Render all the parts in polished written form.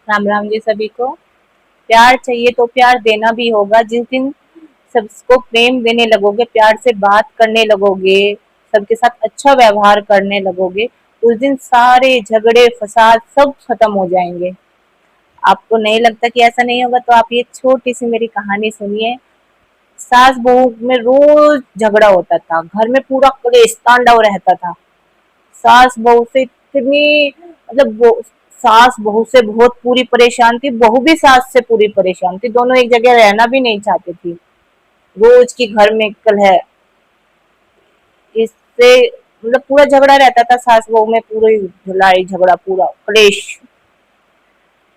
राम राम जी सभी को। प्यार चाहिए तो प्यार देना भी होगा। जिस दिन सबको प्रेम देने लगोगे, प्यार से बात करने लगोगे, सबके साथ अच्छा व्यवहार करने लगोगे, उस दिन सारे झगड़े फसाद सब खत्म हो जाएंगे। आपको नहीं लगता कि ऐसा नहीं होगा? तो आप ये छोटी सी मेरी कहानी सुनिए। सास बहू में रोज झगड़ा होता था, घर में पूरा क्लेश तांडव रहता था। सास बहू से इतनी मतलब वो सास बहू से बहुत पूरी परेशान थी, बहू भी सास से पूरी परेशान थी, दोनों एक जगह रहना भी नहीं चाहती थी। रोज की घर में कलह, इससे मतलब पूरा झगड़ा रहता था सास बहू में, पूरी लड़ाई झगड़ा पूरा क्लेश।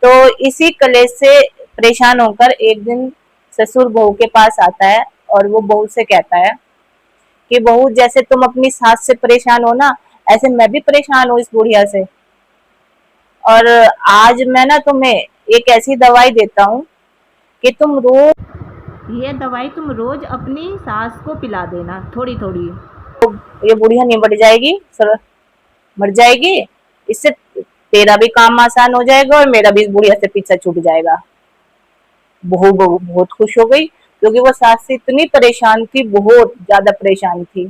तो इसी कलेश से परेशान होकर एक दिन ससुर बहू के पास आता है और वो बहू से कहता है कि बहू, जैसे तुम अपनी सास से परेशान हो ना, ऐसे मैं भी परेशान हूँ इस बुढ़िया से। और आज मैं ना तुम्हें एक ऐसी दवाई देता हूँ कि तुम रोज ये दवाई तुम रोज अपनी सास को पिला देना थोड़ी थोड़ी। ये बुढ़िया नहीं बढ़ जाएगी, सर मर जाएगी। इससे तेरा भी काम आसान हो जाएगा और मेरा भी इस बुढ़िया से पीछा छूट जाएगा। बहू बहू बहुत खुश हो गई, क्योंकि वो सास से इतनी परेशान थी, बहुत ज्यादा परेशान थी।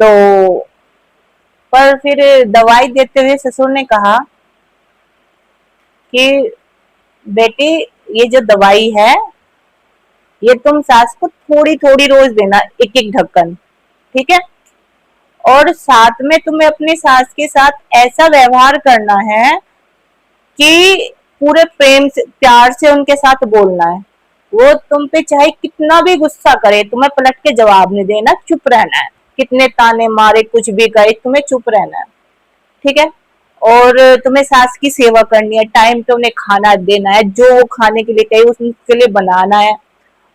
तो पर फिर दवाई देते हुए ससुर ने कहा कि बेटी, ये जो दवाई है, ये तुम सास को थोड़ी थोड़ी रोज देना, एक एक ढक्कन, ठीक है? और साथ में तुम्हें अपनी सास के साथ ऐसा व्यवहार करना है कि पूरे प्रेम से प्यार से उनके साथ बोलना है। वो तुम पे चाहे कितना भी गुस्सा करे, तुम्हें पलट के जवाब नहीं देना, चुप रहना है। कितने ताने मारे, कुछ भी कहे, तुम्हें चुप रहना है, ठीक है? और तुम्हें सास की सेवा करनी है, टाइम पे उन्हें खाना देना है, जो वो खाने के लिए कहे उसके लिए बनाना है।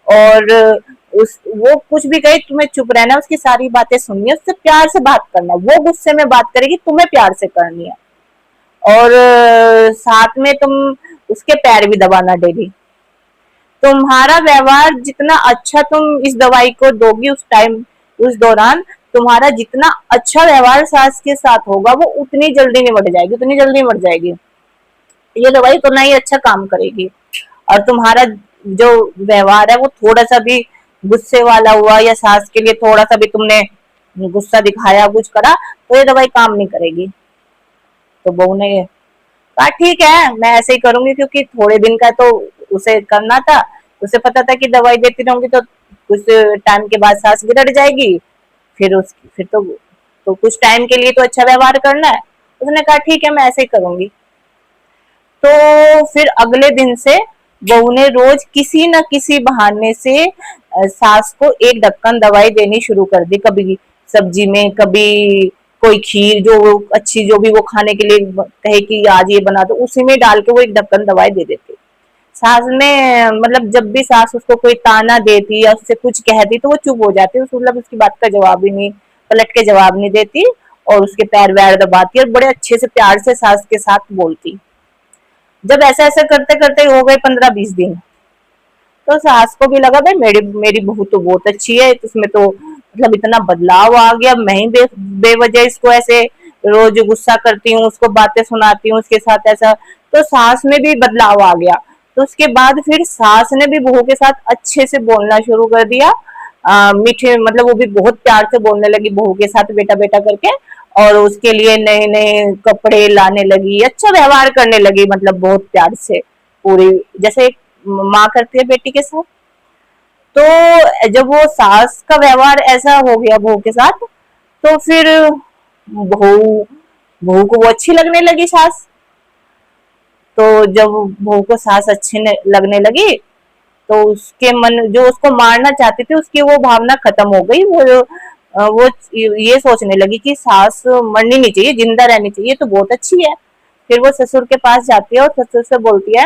और उस वो कुछ भी कहे, तुम्हें चुप रहना है, उसकी सारी बातें सुननी है, उससे प्यार से बात करना है। वो गुस्से में बात करेगी, तुम्हें प्यार से करनी है। और साथ में तुम उसके पैर भी दबाना डेली। तुम्हारा व्यवहार जितना अच्छा तुम इस दवाई को दोगी, उस टाइम उस दौरान तुम्हारा जितना अच्छा व्यवहार सास के साथ होगा, वो उतनी जल्दी निमट जाएगी, उतनी जल्दी निमट जाएगी। ये दवाई उतना ही अच्छा काम करेगी। और तुम्हारा जो व्यवहार है वो थोड़ा सा भी गुस्से वाला हुआ, या सास के लिए थोड़ा सा भी तुमने गुस्सा दिखाया, कुछ करा, तो ये दवाई काम नहीं करेगी। तो बहू ने कहा ठीक है, मैं ऐसे ही करूंगी, क्योंकि थोड़े दिन का तो उसे करना था। उसे पता था कि दवाई देती रहूंगी तो कुछ टाइम के बाद सांस गिर जाएगी। फिर तो कुछ टाइम के लिए तो अच्छा व्यवहार करना है। उसने कहा ठीक है, मैं ऐसे ही करूंगी। तो फिर अगले दिन से बहू ने रोज किसी न किसी बहाने से सास को एक ढक्कन दवाई देनी शुरू कर दी। कभी सब्जी में, कभी कोई खीर जो अच्छी जो भी वो खाने के लिए कहे कि आज ये बना दो, उसी में डाल के वो एक ढक्कन दवाई दे देती। सास ने मतलब जब भी सास उसको कोई ताना देती या उससे कुछ कहती तो वो चुप हो जाती, मतलब उसकी बात का जवाब ही नहीं, पलट के जवाब नहीं देती, और उसके पैर वैर दबाती और बड़े अच्छे से प्यार से सास के साथ बोलती। जब ऐसा ऐसा करते करते हो गए 15-20 दिन, तो सास को भी लगा भाई मेरी मेरी बहू तो बहुत अच्छी है, इसमें तो मतलब इतना बदलाव आ गया। मैं ही बेवजह इसको ऐसे रोज गुस्सा करती हूँ, उसको बातें सुनाती हूँ, उसके साथ ऐसा। तो सास में भी बदलाव आ गया। तो उसके बाद फिर सास ने भी बहू के साथ अच्छे से बोलना शुरू कर दिया। मीठे मतलब वो भी बहुत प्यार से बोलने लगी बहू के साथ, बेटा बेटा करके। और उसके लिए नए नए कपड़े लाने लगी, अच्छा व्यवहार करने लगी, मतलब बहुत प्यार से, पूरी जैसे एक माँ करती है बेटी के साथ। तो जब वो सास का व्यवहार ऐसा हो गया बहू के साथ, तो फिर बहू बहू को वो अच्छी लगने लगी सास। तो जब बहू को सास अच्छी लगने लगी, तो उसके मन जो उसको मारना चाहती थी, उसकी वो भावना खत्म हो गई। वो ये सोचने लगी कि सास मरनी नहीं चाहिए, जिंदा रहनी चाहिए, तो बहुत अच्छी है। फिर वो ससुर के पास जाती है और ससुर से बोलती है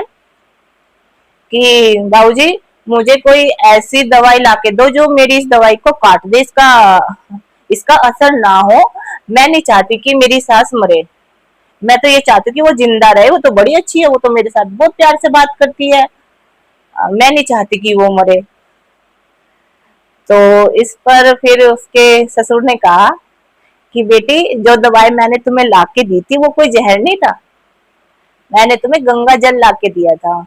कि बाबूजी, मुझे कोई ऐसी दवाई लाके दो जो मेरी इस दवाई को काट दे, इसका इसका असर ना हो। मैं नहीं चाहती कि मेरी सास मरे, मैं तो ये चाहती हूँ कि वो जिंदा रहे। वो तो बड़ी अच्छी है, वो तो मेरे साथ बहुत प्यार से बात करती है, मैं नहीं चाहती कि वो मरे। तो इस पर फिर उसके ससुर ने कहा कि बेटी, जो दवाई मैंने तुम्हें लाके दी थी वो कोई जहर नहीं था। मैंने तुम्हें गंगा जल ला के दिया था,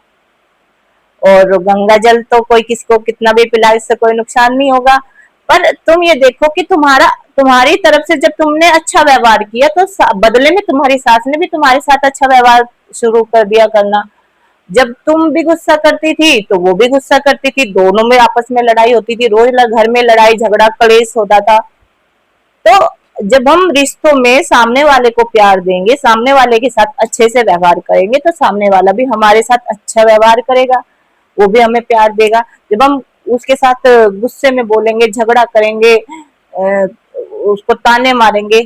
और गंगा जल तो कोई किसको कितना भी पिलाए इससे कोई नुकसान नहीं होगा। पर तुम ये देखो कि तुम्हारी तरफ से जब तुमने अच्छा व्यवहार किया तो बदले में तुम्हारी सास ने भी तुम्हारे साथ अच्छा व्यवहार शुरू कर दिया करना। जब तुम भी गुस्सा करती थी तो वो भी गुस्सा करती थी, दोनों में आपस में लड़ाई होती थी, रोज घर में लड़ाई झगड़ा कलेश होता था। तो जब हम रिश्तों में सामने वाले को प्यार देंगे, सामने वाले के साथ अच्छे से व्यवहार करेंगे, तो सामने वाला भी हमारे साथ अच्छा व्यवहार करेगा, वो भी हमें प्यार देगा। जब हम उसके साथ गुस्से में बोलेंगे, झगड़ा करेंगे, उसको ताने मारेंगे,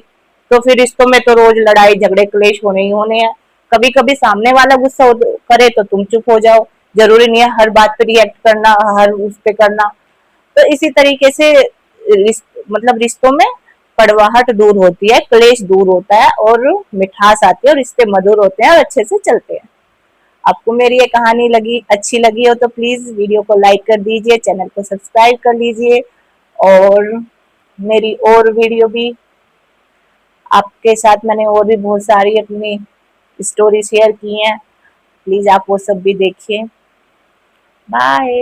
तो फिर रिश्तों में तो रोज लड़ाई झगड़े क्लेश होने ही होने हैं। कभी कभी सामने वाला गुस्सा करे तो तुम चुप हो जाओ, जरूरी नहीं है हर बात पे रिएक्ट करना, हर उस पे करना। तो इसी तरीके से मतलब रिश्तों में कड़वाहट दूर होती है, क्लेश दूर होता है, और मिठास आती है, और रिश्ते मधुर होते हैं और अच्छे से चलते हैं। आपको मेरी ये कहानी अच्छी लगी हो तो प्लीज वीडियो को लाइक कर दीजिए, चैनल को सब्सक्राइब कर लीजिए, और मेरी और वीडियो भी आपके साथ मैंने और भी बहुत सारी अपनी स्टोरी शेयर की हैं, प्लीज आप वो सब भी देखिए। बाय।